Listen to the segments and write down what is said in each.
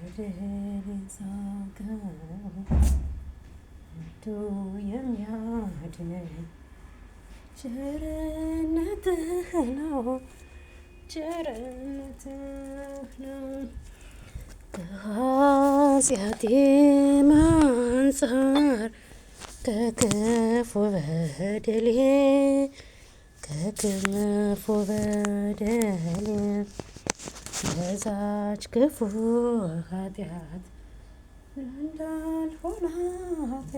በደሌን ሳውቀው ወዶ የሚያድነኝ ቸርነትህ ነው፣ ቸርነትህ ነው። ከኃጢአቴም አንፃር ከክፉ በደሌ ከክፉ በደሌ በዛች ክፉ ኃጢአት እንዳልሆናት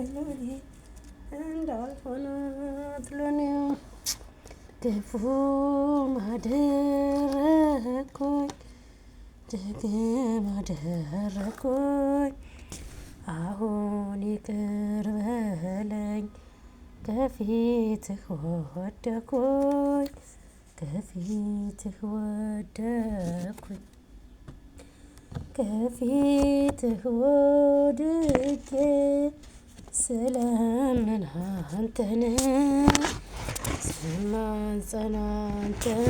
ለኔ ክፉ አደረግኩኝ ደግም አደረግኩኝ። አሁን ይቅር በለኝ ከፊትህ ወደኩኝ፣ ከፊትህ ወደኩኝ፣ ከፊትህ ወድቄ ስለምን አንተን ስማጸን አንተን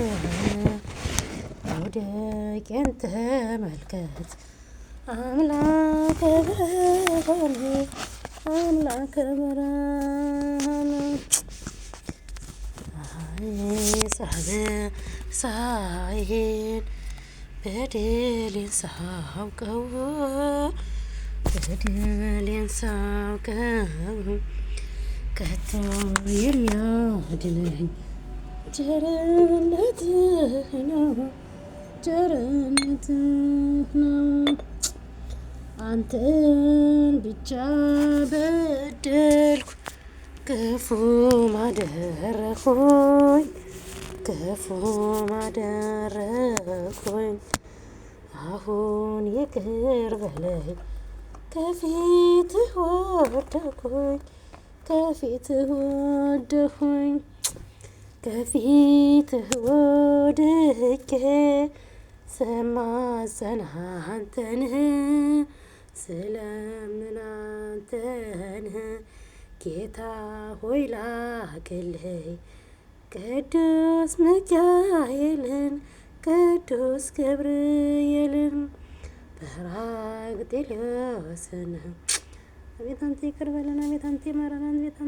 መውደቄን ተመልከት አምላከ ብርሃን አምላከ ብርሃን። ሳይን በደሌን ሳውቀው ከቶ የሚያድነኝ ቸርነትህ ነው፣ ቸርነትህ ነው። አንተን ብቻ በደልኩ ክፉም አደረግኩኝ፣ ክፉም አደረግኩኝ። አሁን ይቅር በለኝ ከፊትህ ወደኩኝ፣ ከፊትህ ወደኩኝ፣ ከፊትህ ወድቄ ስማጸን አንተን ስለምን አንተን ጌታ ሆይ ላክልኝ ቅዱስ ሚካኤልን ቅዱስ ገብርኤልን በራቅሊጦስን። አቤት አንተ ይቅር በለን፣ አቤት አንተ ይማረን፣ አቤት አንተ